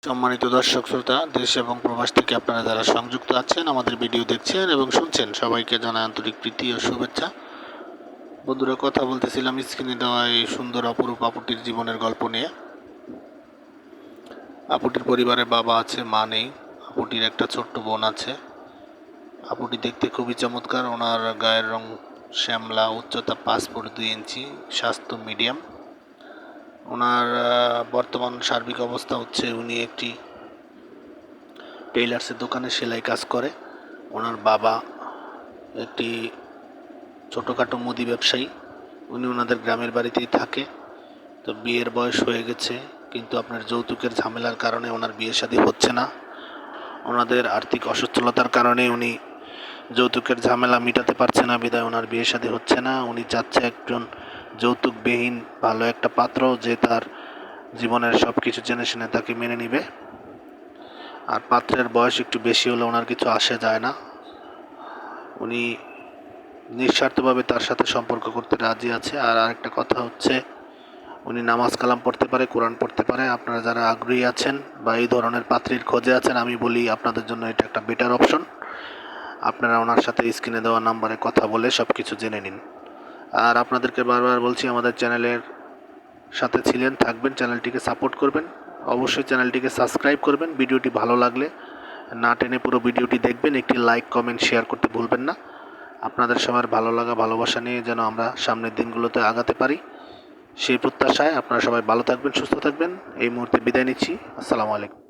সম্মানিত দর্শক শ্রোতা, দেশ এবং প্রবাস থেকে আপনারা যারা সংযুক্ত আছেন, আমাদের ভিডিও দেখছেন এবং শুনছেন, সবাইকে জানাই আন্তরিক প্রীতি ও শুভেচ্ছা। বন্ধুরা, কথা বলতেছিলাম স্ক্রিনে দেওয়া এই সুন্দর অপরূপ আপুটির জীবনের গল্প নিয়ে। আপুটির পরিবারে বাবা আছে, মা নেই। আপুটির একটা ছোট্ট বোন আছে। আপুটি দেখতে খুবই চমৎকার। ওনার গায়ের রং শ্যামলা, উচ্চতা 5 ফুট 2 ইঞ্চি, স্বাস্থ্য মিডিয়াম। ওনার বর্তমান সার্বিক অবস্থা হচ্ছে উনি একটি টেইলার্সের দোকানে সেলাই কাজ করে। ওনার বাবা একটি ছোটোখাটো মুদি ব্যবসায়ী। উনি ওনাদের গ্রামের বাড়িতেই থাকে। তো বিয়ের বয়স হয়ে গেছে, কিন্তু আপনার যৌতুকের ঝামেলার কারণে ওনার বিয়ে শাদী হচ্ছে না। ওনাদের আর্থিক অসচ্ছলতার কারণে উনি যৌতুকের ঝামেলা মিটাতে পারছে না, বিধায় ওনার বিয়ে শাদী হচ্ছে না। উনি চাচ্ছে একজন যৌতুকবিহীন ভালো একটা পাত্র, যে তার জীবনের সব কিছু জেনে শুনে তাকে মেনে নিবে। আর পাত্রের বয়স একটু বেশি হলে ওনার কিছু আসে যায় না। উনি নিঃস্বার্থভাবে তার সাথে সম্পর্ক করতে রাজি আছে। আর আরেকটা কথা হচ্ছে, উনি নামাজ কালাম পড়তে পারে, কোরআন পড়তে পারে। আপনারা যারা আগ্রহী আছেন বা এই ধরনের পাত্রীর খোঁজে আছেন, আমি বলি আপনাদের জন্য এটা একটা বেটার অপশন। আপনারা ওনার সাথে স্ক্রিনে দেওয়া নাম্বারে কথা বলে সব কিছু জেনে নিন। আর আপনাদেরকে বারবার বলছি, আমাদের চ্যানেলের সাথে ছিলেন, থাকবেন, চ্যানেলটিকে সাপোর্ট করবেন, অবশ্যই চ্যানেলটিকে সাবস্ক্রাইব করবেন। ভিডিওটি ভালো লাগলে না টেনে পুরো ভিডিওটি দেখবেন। একটি লাইক, কমেন্ট, শেয়ার করতে ভুলবেন না। আপনাদের সবার ভালো লাগা, ভালোবাসা নিয়ে যেন আমরা সামনের দিনগুলোতে আগাতে পারি, সেই প্রত্যাশায় আপনারা সবাই ভালো থাকবেন, সুস্থ থাকবেন। এই মুহূর্তে বিদায় নিচ্ছি। আসসালামু আলাইকুম।